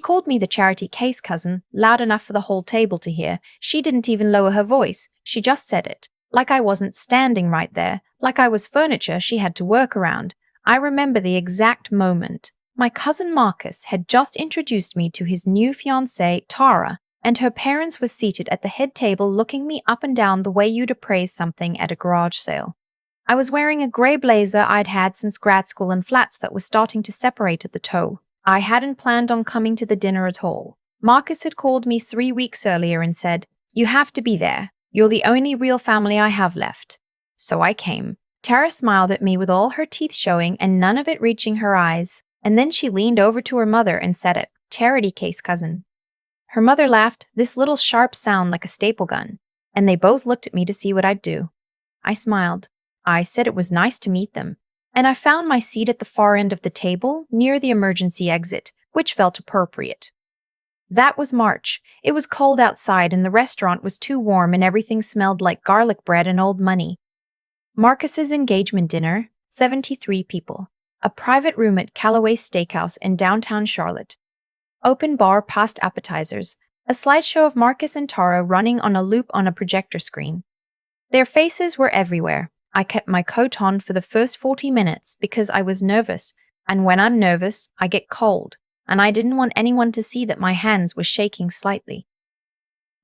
called me the charity case cousin, loud enough for the whole table to hear. She didn't even lower her voice. She just said it. Like I wasn't standing right there, like I was furniture she had to work around. I remember the exact moment. My cousin Marcus had just introduced me to his new fiancée, Tara, and her parents were seated at the head table looking me up and down the way you'd appraise something at a garage sale. I was wearing a grey blazer I'd had since grad school and flats that was starting to separate at the toe. I hadn't planned on coming to the dinner at all. Marcus had called me 3 weeks earlier and said, "You have to be there. You're the only real family I have left." So I came. Tara smiled at me with all her teeth showing and none of it reaching her eyes, and then she leaned over to her mother and said it, "Charity case cousin." Her mother laughed, this little sharp sound like a staple gun, and they both looked at me to see what I'd do. I smiled. I said it was nice to meet them, and I found my seat at the far end of the table, near the emergency exit, which felt appropriate. That was March. It was cold outside and the restaurant was too warm and everything smelled like garlic bread and old money. Marcus's engagement dinner, 73 people. A private room at Callaway's Steakhouse in downtown Charlotte. Open bar past appetizers. A slideshow of Marcus and Tara running on a loop on a projector screen. Their faces were everywhere. I kept my coat on for the first 40 minutes because I was nervous, and when I'm nervous, I get cold, and I didn't want anyone to see that my hands were shaking slightly.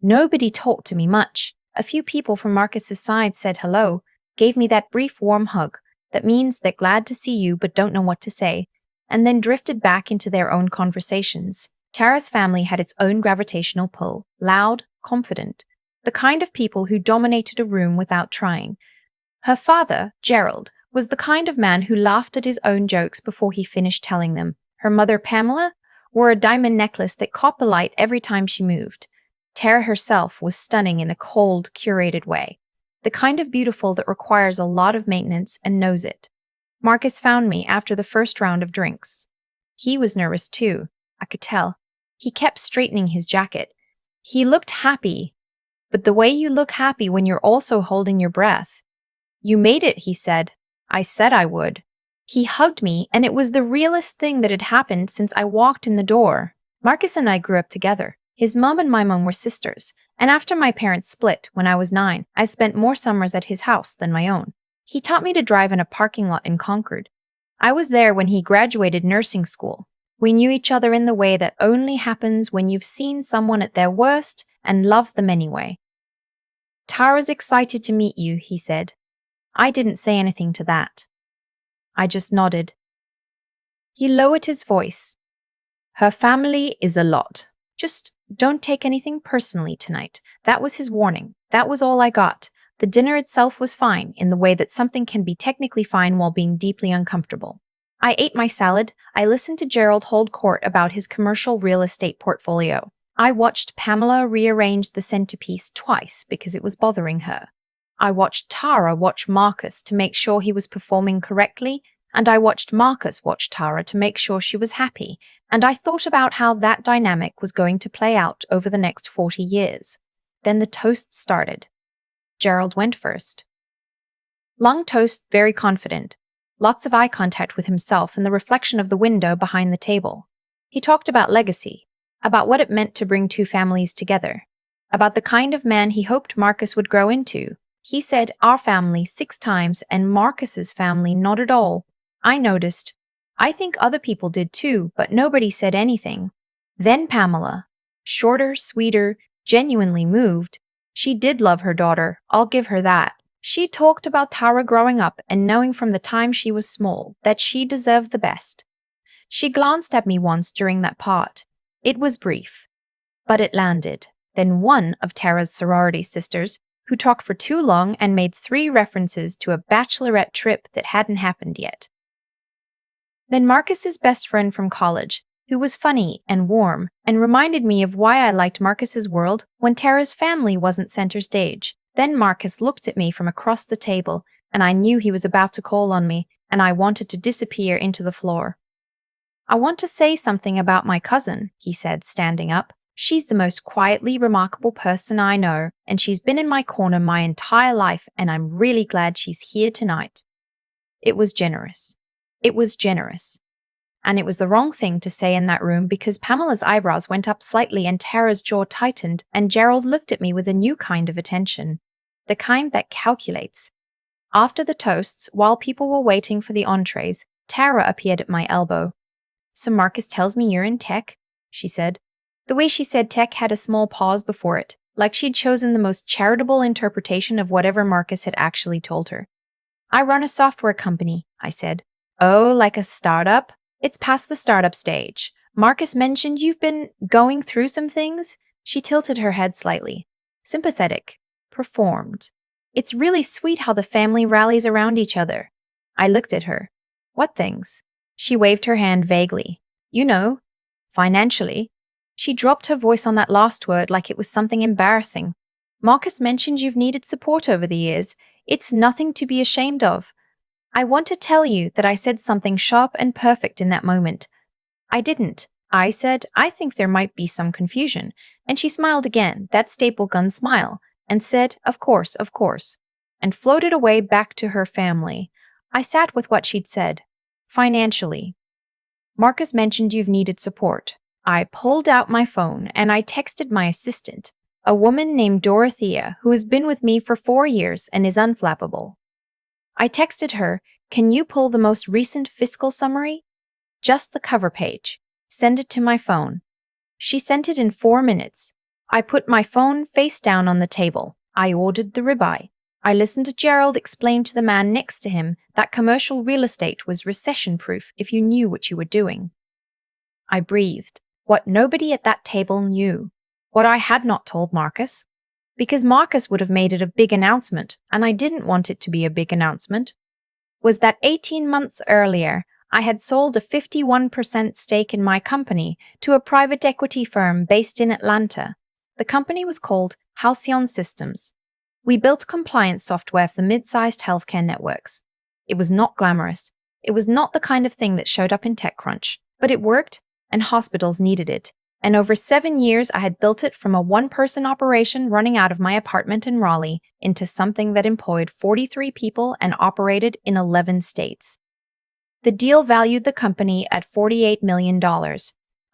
Nobody talked to me much. A few people from Marcus's side said hello, gave me that brief warm hug that means they're glad to see you but don't know what to say, and then drifted back into their own conversations. Tara's family had its own gravitational pull, loud, confident, the kind of people who dominated a room without trying. Her father, Gerald, was the kind of man who laughed at his own jokes before he finished telling them. Her mother, Pamela, wore a diamond necklace that caught the light every time she moved. Tara herself was stunning in a cold, curated way, the kind of beautiful that requires a lot of maintenance and knows it. Marcus found me after the first round of drinks. He was nervous too, I could tell. He kept straightening his jacket. He looked happy, but the way you look happy when you're also holding your breath. "You made it," he said. I said I would. He hugged me, and it was the realest thing that had happened since I walked in the door. Marcus and I grew up together. His mom and my mom were sisters, and after my parents split when I was 9, I spent more summers at his house than my own. He taught me to drive in a parking lot in Concord. I was there when he graduated nursing school. We knew each other in the way that only happens when you've seen someone at their worst and loved them anyway. "Tara's excited to meet you," he said. I didn't say anything to that. I just nodded. He lowered his voice. "Her family is a lot. Just don't take anything personally tonight." That was his warning. That was all I got. The dinner itself was fine, in the way that something can be technically fine while being deeply uncomfortable. I ate my salad. I listened to Gerald hold court about his commercial real estate portfolio. I watched Pamela rearrange the centerpiece twice because it was bothering her. I watched Tara watch Marcus to make sure he was performing correctly, and I watched Marcus watch Tara to make sure she was happy, and I thought about how that dynamic was going to play out over the next 40 years. Then the toast started. Gerald went first. Long toast, very confident. Lots of eye contact with himself and the reflection of the window behind the table. He talked about legacy, about what it meant to bring two families together, about the kind of man he hoped Marcus would grow into. He said our family 6 times and Marcus's family not at all. I noticed. I think other people did too, but nobody said anything. Then Pamela. Shorter, sweeter, genuinely moved. She did love her daughter, I'll give her that. She talked about Tara growing up and knowing from the time she was small that she deserved the best. She glanced at me once during that part. It was brief, but it landed. Then one of Tara's sorority sisters, who talked for too long and made 3 references to a bachelorette trip that hadn't happened yet. Then Marcus's best friend from college, who was funny and warm and reminded me of why I liked Marcus's world when Tara's family wasn't center stage. Then Marcus looked at me from across the table, and I knew he was about to call on me, and I wanted to disappear into the floor. "I want to say something about my cousin," he said, standing up. "She's the most quietly remarkable person I know, and she's been in my corner my entire life, and I'm really glad she's here tonight." It was generous. It was generous. And it was the wrong thing to say in that room because Pamela's eyebrows went up slightly and Tara's jaw tightened, and Gerald looked at me with a new kind of attention. The kind that calculates. After the toasts, while people were waiting for the entrees, Tara appeared at my elbow. "So Marcus tells me you're in tech," she said. The way she said tech had a small pause before it, like she'd chosen the most charitable interpretation of whatever Marcus had actually told her. "I run a software company," I said. "Oh, like a startup?" "It's past the startup stage. Marcus mentioned you've been going through some things." She tilted her head slightly. Sympathetic. Performed. "It's really sweet how the family rallies around each other." I looked at her. "What things?" She waved her hand vaguely. "You know, financially." She dropped her voice on that last word like it was something embarrassing. "Marcus mentioned you've needed support over the years. It's nothing to be ashamed of." I want to tell you that I said something sharp and perfect in that moment. I didn't. I said, "I think there might be some confusion." And she smiled again, that staple gun smile, and said, of course," and floated away back to her family. I sat with what she'd said. Financially. "Marcus mentioned you've needed support." I pulled out my phone and I texted my assistant, a woman named Dorothea, who has been with me for 4 years and is unflappable. I texted her, "Can you pull the most recent fiscal summary? Just the cover page. Send it to my phone." She sent it in 4 minutes. I put my phone face down on the table. I ordered the ribeye. I listened to Gerald explain to the man next to him that commercial real estate was recession-proof if you knew what you were doing. I breathed. What nobody at that table knew. What I had not told Marcus. Because Marcus would have made it a big announcement, and I didn't want it to be a big announcement, was that 18 months earlier, I had sold a 51% stake in my company to a private equity firm based in Atlanta. The company was called Halcyon Systems. We built compliance software for mid-sized healthcare networks. It was not glamorous. It was not the kind of thing that showed up in TechCrunch, but it worked, and hospitals needed it. And over 7 years, I had built it from a one-person operation running out of my apartment in Raleigh into something that employed 43 people and operated in 11 states. The deal valued the company at $48 million.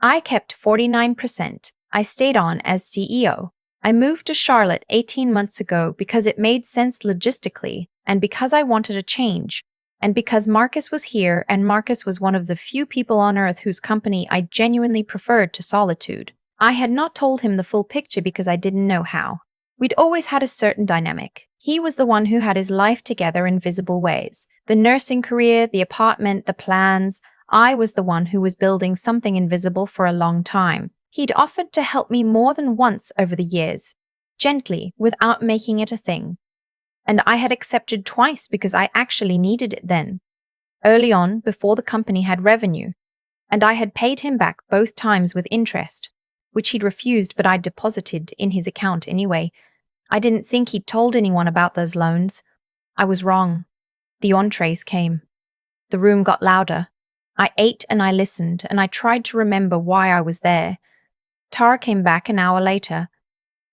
I kept 49%. I stayed on as CEO. I moved to Charlotte 18 months ago because it made sense logistically, and because I wanted a change. And because Marcus was here, and Marcus was one of the few people on earth whose company I genuinely preferred to solitude. I had not told him the full picture because I didn't know how. We'd always had a certain dynamic. He was the one who had his life together in visible ways. The nursing career, the apartment, the plans. I was the one who was building something invisible for a long time. He'd offered to help me more than once over the years. Gently, without making it a thing. And I had accepted twice because I actually needed it then. Early on, before the company had revenue. And I had paid him back both times with interest, which he'd refused but I'd deposited in his account anyway. I didn't think he'd told anyone about those loans. I was wrong. The entrees came. The room got louder. I ate and I listened, and I tried to remember why I was there. Tara came back an hour later.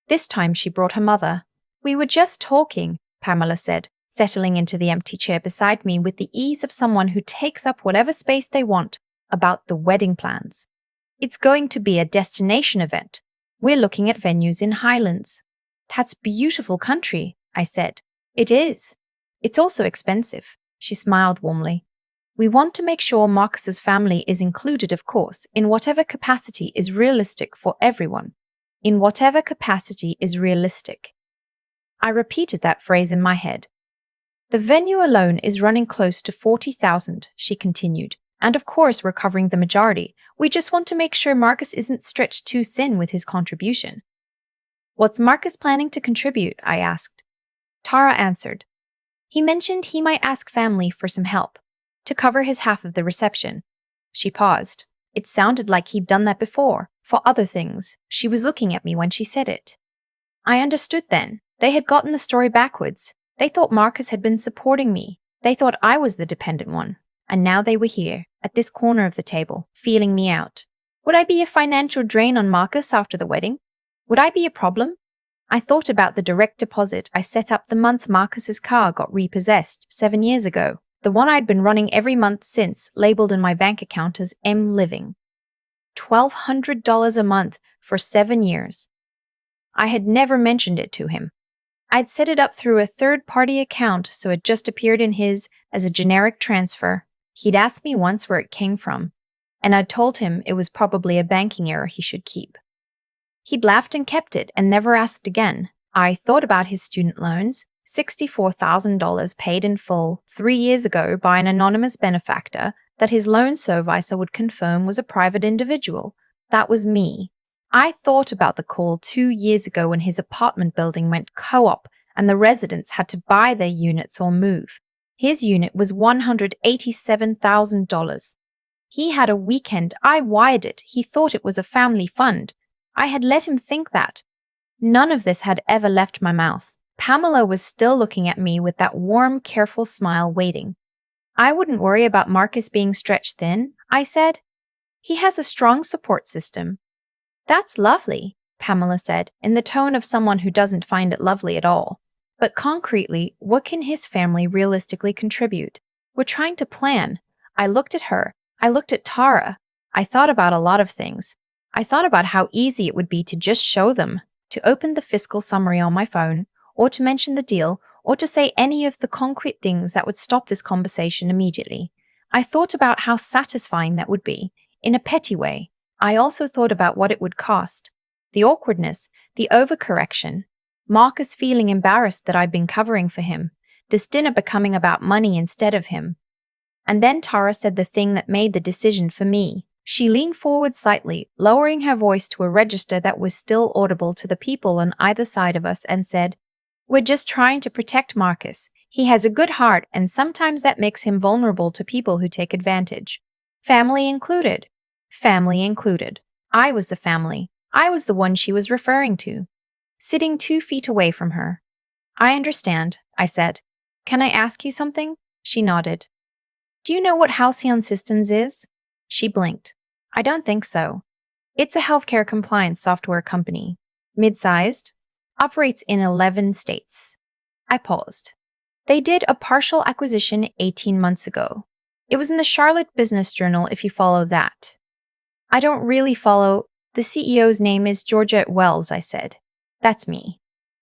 This time she brought her mother. "We were just talking," Pamela said, settling into the empty chair beside me with the ease of someone who takes up whatever space they want, about the wedding plans. "It's going to be a destination event. We're looking at venues in Highlands." "That's beautiful country," I said. "It is. It's also expensive." She smiled warmly. "We want to make sure Marcus's family is included, of course, in whatever capacity is realistic for everyone. In whatever capacity is realistic." I repeated that phrase in my head. "The venue alone is running close to 40,000, she continued. "And of course we're covering the majority. We just want to make sure Marcus isn't stretched too thin with his contribution." "What's Marcus planning to contribute?" I asked. Tara answered. "He mentioned he might ask family for some help, to cover his half of the reception." She paused. It sounded like he'd done that before, for other things. She was looking at me when she said it. I understood then. They had gotten the story backwards. They thought Marcus had been supporting me. They thought I was the dependent one. And now they were here, at this corner of the table, feeling me out. Would I be a financial drain on Marcus after the wedding? Would I be a problem? I thought about the direct deposit I set up the month Marcus's car got repossessed 7 years ago. The one I'd been running every month since, labeled in my bank account as M Living. $1,200 a month for 7 years. I had never mentioned it to him. I'd set it up through a third-party account, so it just appeared in his as a generic transfer. He'd asked me once where it came from, and I'd told him it was probably a banking error he should keep. He'd laughed and kept it and never asked again. I thought about his student loans, $64,000 paid in full 3 years ago by an anonymous benefactor that his loan supervisor would confirm was a private individual. That was me. I thought about the call 2 years ago when his apartment building went co-op and the residents had to buy their units or move. His unit was $187,000. He had a weekend. I wired it. He thought it was a family fund. I had let him think that. None of this had ever left my mouth. Pamela was still looking at me with that warm, careful smile waiting. I wouldn't worry about Marcus being stretched thin, I said. He has a strong support system. That's lovely, Pamela said, in the tone of someone who doesn't find it lovely at all. But concretely, what can his family realistically contribute? We're trying to plan. I looked at her. I looked at Tara. I thought about a lot of things. I thought about how easy it would be to just show them, to open the fiscal summary on my phone, or to mention the deal, or to say any of the concrete things that would stop this conversation immediately. I thought about how satisfying that would be, in a petty way. I also thought about what it would cost. The awkwardness, the overcorrection, Marcus feeling embarrassed that I'd been covering for him, this dinner becoming about money instead of him. And then Tara said the thing that made the decision for me. She leaned forward slightly, lowering her voice to a register that was still audible to the people on either side of us, and said, "We're just trying to protect Marcus. He has a good heart, and sometimes that makes him vulnerable to people who take advantage. Family included." Family included. I was the family. I was the one she was referring to, sitting 2 feet away from her. "I understand," I said. "Can I ask you something?" She nodded. "Do you know what Halcyon Systems is?" She blinked. "I don't think so. It's a healthcare compliance software company. Mid-sized. Operates in 11 states." I paused. "They did a partial acquisition 18 months ago. It was in the Charlotte Business Journal if you follow that." "I don't really follow. The CEO's name is Georgia Wells," I said. "That's me.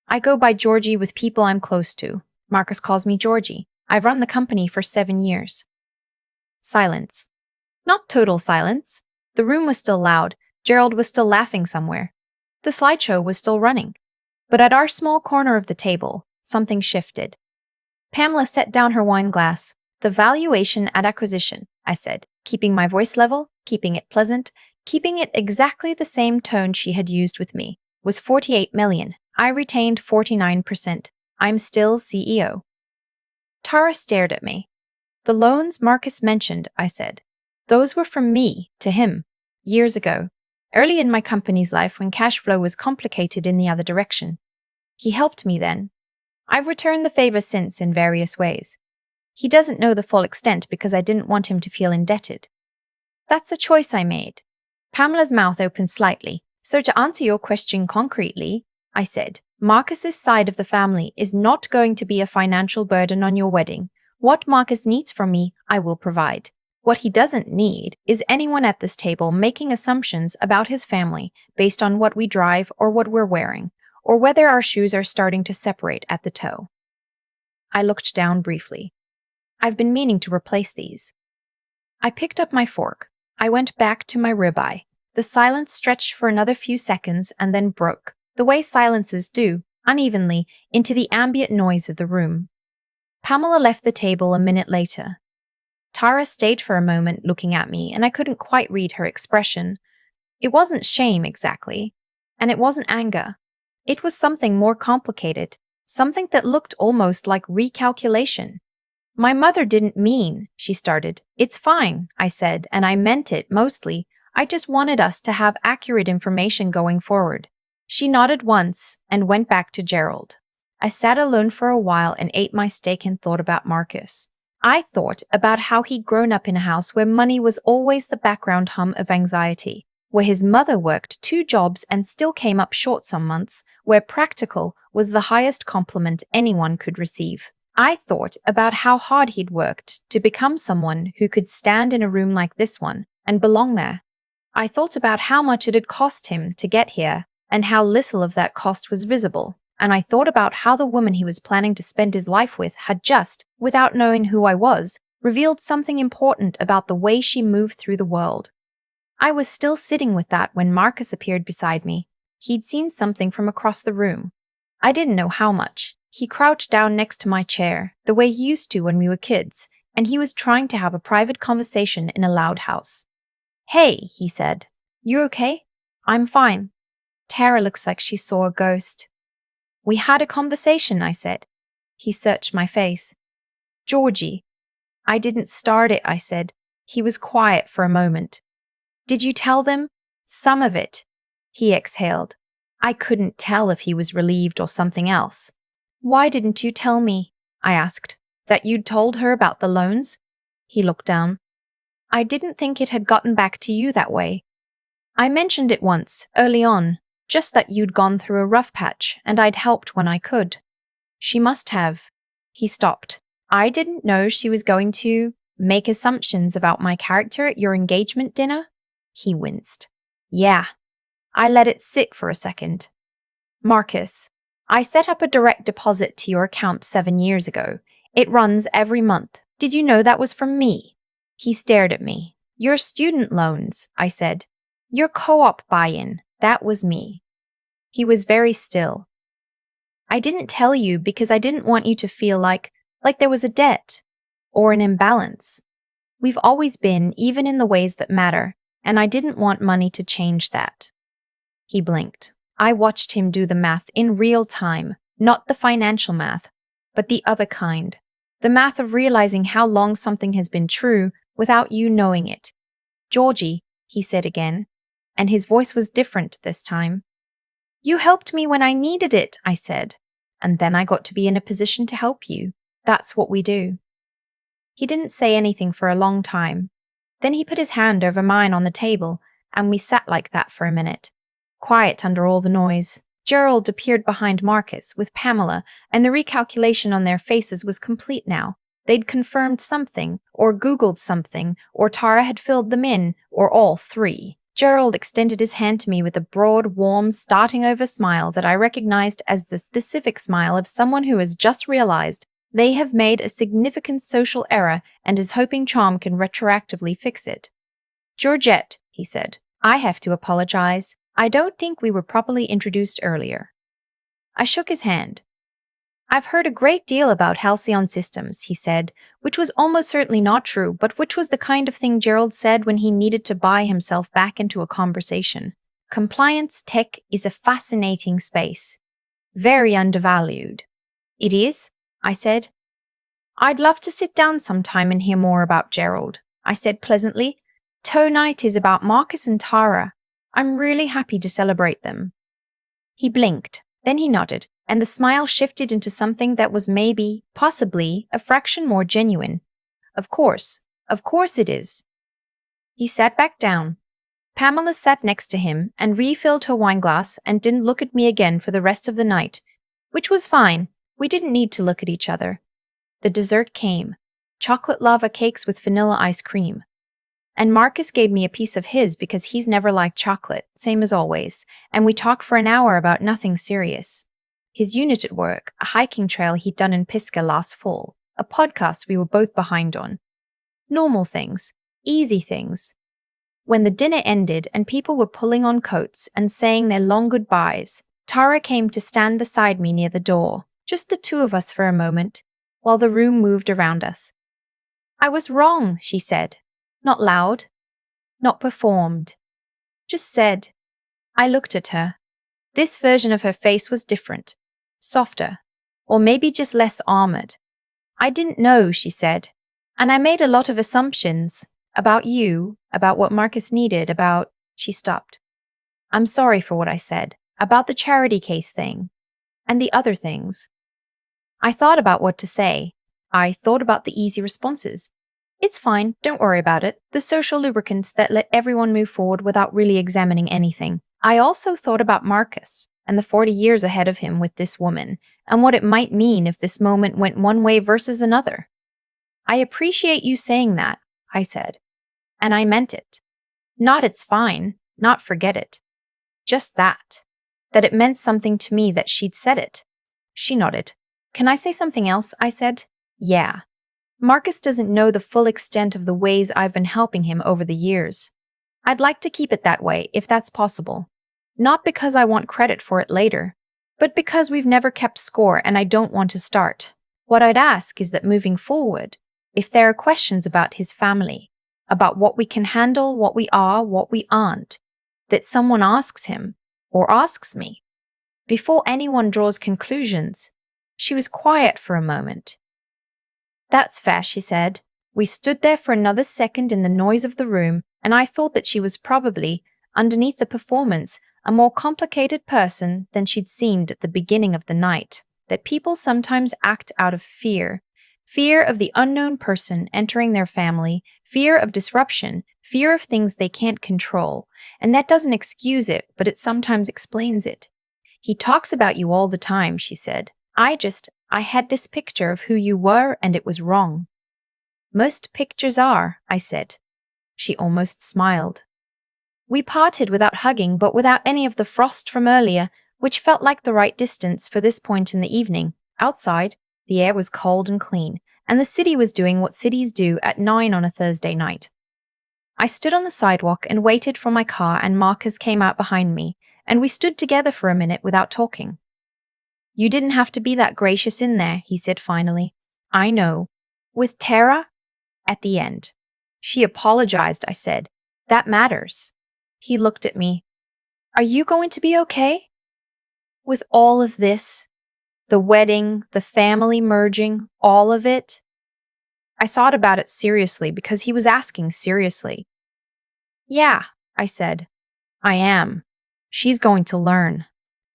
I go by Georgie with people I'm close to. Marcus calls me Georgie. I've run the company for 7 years. Silence. Not total silence. The room was still loud. Gerald was still laughing somewhere. The slideshow was still running. But at our small corner of the table, something shifted. Pamela set down her wine glass. "The valuation at acquisition," I said, keeping my voice level, keeping it pleasant, keeping it exactly the same tone she had used with me, was $48 million. I retained 49%. I'm still CEO. Tara stared at me. "The loans Marcus mentioned," I said. "Those were from me to him, years ago, early in my company's life when cash flow was complicated in the other direction. He helped me then. I've returned the favor since in various ways. He doesn't know the full extent because I didn't want him to feel indebted. That's a choice I made." Pamela's mouth opened slightly. "So to answer your question concretely," I said, "Marcus's side of the family is not going to be a financial burden on your wedding. What Marcus needs from me, I will provide. What he doesn't need is anyone at this table making assumptions about his family based on what we drive or what we're wearing, or whether our shoes are starting to separate at the toe." I looked down briefly. "I've been meaning to replace these." I picked up my fork. I went back to my ribeye. The silence stretched for another few seconds and then broke, the way silences do, unevenly, into the ambient noise of the room. Pamela left the table a minute later. Tara stayed for a moment looking at me, and I couldn't quite read her expression. It wasn't shame exactly, and it wasn't anger. It was something more complicated, something that looked almost like recalculation. "My mother didn't mean," she started. "It's fine," I said, and I meant it mostly. "I just wanted us to have accurate information going forward." She nodded once and went back to Gerald. I sat alone for a while and ate my steak and thought about Marcus. I thought about how he'd grown up in a house where money was always the background hum of anxiety, where his mother worked 2 jobs and still came up short some months, where practical was the highest compliment anyone could receive. I thought about how hard he'd worked to become someone who could stand in a room like this one and belong there. I thought about how much it had cost him to get here and how little of that cost was visible. And I thought about how the woman he was planning to spend his life with had just, without knowing who I was, revealed something important about the way she moved through the world. I was still sitting with that when Marcus appeared beside me. He'd seen something from across the room. I didn't know how much. He crouched down next to my chair, the way he used to when we were kids, and he was trying to have a private conversation in a loud house. "Hey," he said. "You okay?" "I'm fine." "Tara looks like she saw a ghost." "We had a conversation," I said. He searched my face. "Georgie." "I didn't start it," I said. He was quiet for a moment. "Did you tell them?" "Some of it." He exhaled. I couldn't tell if he was relieved or something else. "Why didn't you tell me?" I asked. "That you'd told her about the loans?" He looked down. "I didn't think it had gotten back to you that way. I mentioned it once, early on, just that you'd gone through a rough patch and I'd helped when I could." "She must have." He stopped. "I didn't know she was going to make assumptions about my character at your engagement dinner." He winced. "Yeah." I let it sit for a second. "Marcus, I set up a direct deposit to your account 7 years ago. It runs every month. Did you know that was from me?" He stared at me. "Your student loans," I said. "Your co-op buy-in, that was me." He was very still. "I didn't tell you because I didn't want you to feel like there was a debt or an imbalance. We've always been, even in the ways that matter, and I didn't want money to change that." He blinked. I watched him do the math in real time, not the financial math, but the other kind. The math of realizing how long something has been true without you knowing it. "Georgie," he said again, and his voice was different this time. "You helped me when I needed it," I said, "and then I got to be in a position to help you. That's what we do." He didn't say anything for a long time. Then he put his hand over mine on the table, and we sat like that for a minute, quiet under all the noise. Gerald appeared behind Marcus with Pamela, and the recalculation on their faces was complete now. They'd confirmed something, or Googled something, or Tara had filled them in, or all three. Gerald extended his hand to me with a broad, warm, starting over smile that I recognized as the specific smile of someone who has just realized they have made a significant social error and is hoping charm can retroactively fix it. "Georgette," he said, "I have to apologize. I don't think we were properly introduced earlier." I shook his hand. "I've heard a great deal about halcyon systems," he said, which was almost certainly not true, but which was the kind of thing Gerald said when he needed to buy himself back into a conversation. "Compliance tech is a fascinating space. Very undervalued." "It is?" I said. "I'd love to sit down sometime and hear more about Gerald," I said pleasantly. "Toe night is about Marcus and Tara. I'm really happy to celebrate them." He blinked, then he nodded, and the smile shifted into something that was maybe, possibly, a fraction more genuine. Of course it is." He sat back down. Pamela sat next to him and refilled her wineglass and didn't look at me again for the rest of the night, which was fine. We didn't need to look at each other. The dessert came. Chocolate lava cakes with vanilla ice cream. And Marcus gave me a piece of his because he's never liked chocolate, same as always, and we talked for an hour about nothing serious. His unit at work, a hiking trail he'd done in Pisgah last fall, a podcast we were both behind on. Normal things, easy things. When the dinner ended and people were pulling on coats and saying their long goodbyes, Tara came to stand beside me near the door, just the two of us for a moment, while the room moved around us. "I was wrong," she said. Not loud, not performed. Just said. I looked at her. This version of her face was different, softer, or maybe just less armored. "I didn't know," she said, "and I made a lot of assumptions about you, about what Marcus needed, about—" She stopped. "I'm sorry for what I said, about the charity case thing, and the other things." I thought about what to say. I thought about the easy responses. "It's fine, don't worry about it," the social lubricants that let everyone move forward without really examining anything. I also thought about Marcus. and the 40 years ahead of him with this woman, and what it might mean if this moment went one way versus another. I appreciate you saying that, I said. And I meant it. Not it's fine, not forget it. Just that. That it meant something to me that she'd said it. She nodded. Can I say something else? I said. Yeah. Marcus doesn't know the full extent of the ways I've been helping him over the years. I'd like to keep it that way, if that's possible. Not because I want credit for it later, but because we've never kept score and I don't want to start. What I'd ask is that moving forward, if there are questions about his family, about what we can handle, what we are, what we aren't, that someone asks him, or asks me. Before anyone draws conclusions, she was quiet for a moment. That's fair, she said. We stood there for another second in the noise of the room, and I thought that she was probably, underneath the performance, a more complicated person than she'd seemed at the beginning of the night, that people sometimes act out of fear. Fear of the unknown person entering their family, fear of disruption, fear of things they can't control, and that doesn't excuse it, but it sometimes explains it. He talks about you all the time, she said. I had this picture of who you were, and it was wrong. Most pictures are, I said. She almost smiled. We parted without hugging, but without any of the frost from earlier, which felt like the right distance for this point in the evening. Outside, the air was cold and clean, and the city was doing what cities do at 9 on a Thursday night. I stood on the sidewalk and waited for my car, and Marcus came out behind me, and we stood together for a minute without talking. You didn't have to be that gracious in there, he said finally. I know. With Tara? At the end. She apologized, I said. That matters. He looked at me. Are you going to be okay? With all of this? The wedding, the family merging, all of it? I thought about it seriously because he was asking seriously. Yeah, I said. I am. She's going to learn.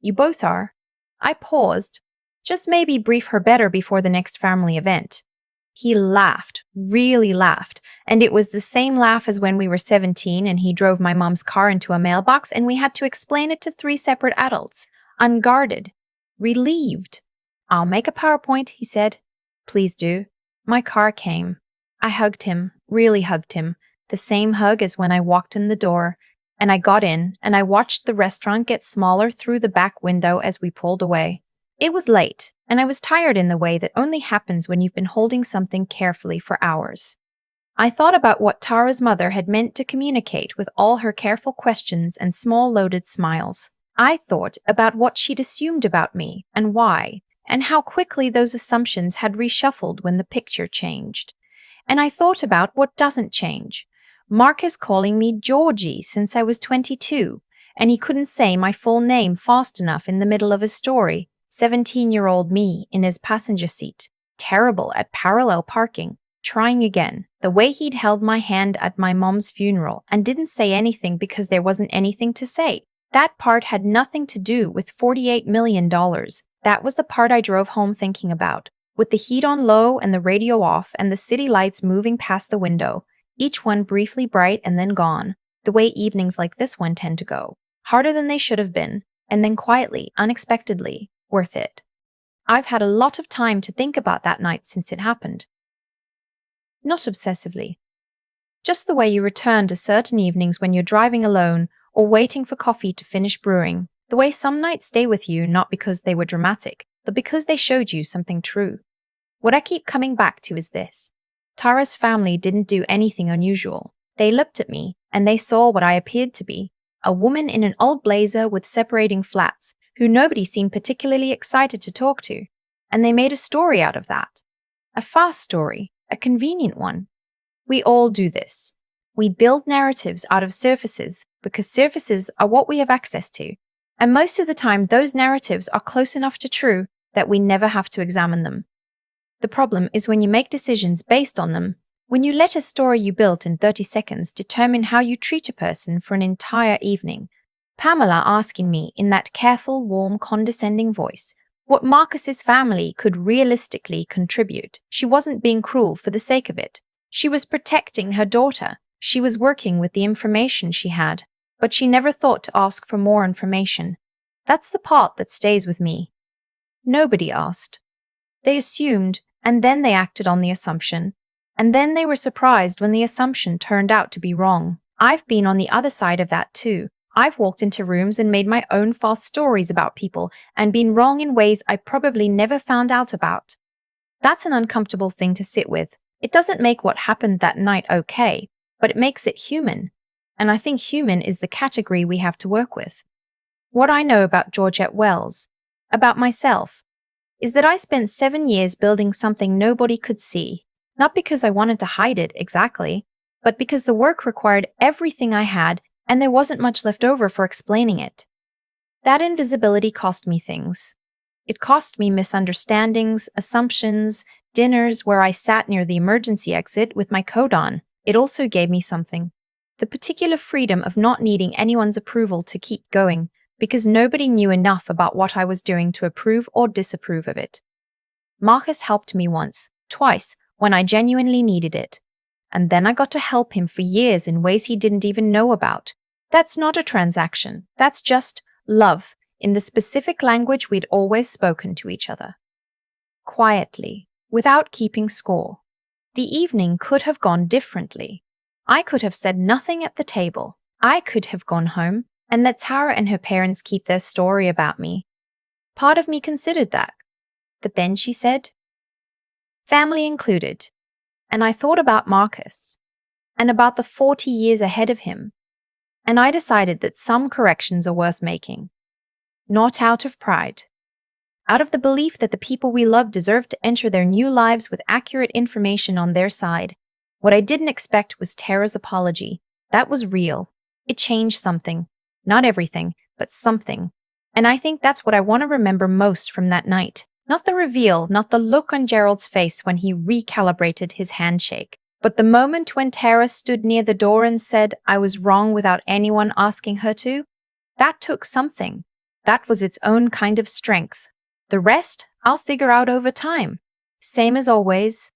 You both are. I paused. Just maybe brief her better before the next family event. He laughed, really laughed, and it was the same laugh as when we were 17 and he drove my mom's car into a mailbox and we had to explain it to 3 separate adults, unguarded, relieved. I'll make a PowerPoint, he said. Please do. My car came. I hugged him, really hugged him, the same hug as when I walked in the door, and I got in and I watched the restaurant get smaller through the back window as we pulled away. It was late, and I was tired in the way that only happens when you've been holding something carefully for hours. I thought about what Tara's mother had meant to communicate with all her careful questions and small loaded smiles. I thought about what she'd assumed about me and why, and how quickly those assumptions had reshuffled when the picture changed. And I thought about what doesn't change. Marcus calling me Georgie since I was 22, and he couldn't say my full name fast enough in the middle of a story. 17-year-old me in his passenger seat, terrible at parallel parking, trying again, the way he'd held my hand at my mom's funeral and didn't say anything because there wasn't anything to say. That part had nothing to do with $48 million. That was the part I drove home thinking about, with the heat on low and the radio off and the city lights moving past the window, each one briefly bright and then gone, the way evenings like this one tend to go, harder than they should have been, and then quietly, unexpectedly, worth it. I've had a lot of time to think about that night since it happened. Not obsessively. Just the way you return to certain evenings when you're driving alone or waiting for coffee to finish brewing. The way some nights stay with you not because they were dramatic, but because they showed you something true. What I keep coming back to is this. Tara's family didn't do anything unusual. They looked at me, and they saw what I appeared to be, a woman in an old blazer with separating flats, who nobody seemed particularly excited to talk to, and they made a story out of that. A fast story, a convenient one. We all do this. We build narratives out of surfaces because surfaces are what we have access to, and most of the time those narratives are close enough to true that we never have to examine them. The problem is when you make decisions based on them, when you let a story you built in 30 seconds determine how you treat a person for an entire evening. Pamela asking me in that careful, warm, condescending voice what Marcus's family could realistically contribute. She wasn't being cruel for the sake of it. She was protecting her daughter. She was working with the information she had, but she never thought to ask for more information. That's the part that stays with me. Nobody asked. They assumed, and then they acted on the assumption. And then they were surprised when the assumption turned out to be wrong. I've been on the other side of that too. I've walked into rooms and made my own false stories about people and been wrong in ways I probably never found out about. That's an uncomfortable thing to sit with. It doesn't make what happened that night okay, but it makes it human. And I think human is the category we have to work with. What I know about Georgette Wells, about myself, is that I spent 7 years building something nobody could see, not because I wanted to hide it exactly, but because the work required everything I had and there wasn't much left over for explaining it. That invisibility cost me things. It cost me misunderstandings, assumptions, dinners where I sat near the emergency exit with my coat on. It also gave me something. The particular freedom of not needing anyone's approval to keep going, because nobody knew enough about what I was doing to approve or disapprove of it. Marcus helped me once, twice, when I genuinely needed it. And then I got to help him for years in ways he didn't even know about. That's not a transaction. That's just love, in the specific language we'd always spoken to each other. Quietly, without keeping score. The evening could have gone differently. I could have said nothing at the table. I could have gone home and let Tara and her parents keep their story about me. Part of me considered that. But then she said, family included. And I thought about Marcus, and about the 40 years ahead of him. And I decided that some corrections are worth making. Not out of pride. Out of the belief that the people we love deserve to enter their new lives with accurate information on their side. What I didn't expect was Tara's apology. That was real. It changed something. Not everything, but something. And I think that's what I want to remember most from that night. Not the reveal, not the look on Gerald's face when he recalibrated his handshake, but the moment when Tara stood near the door and said I was wrong without anyone asking her to. That took something. That was its own kind of strength. The rest, I'll figure out over time. Same as always,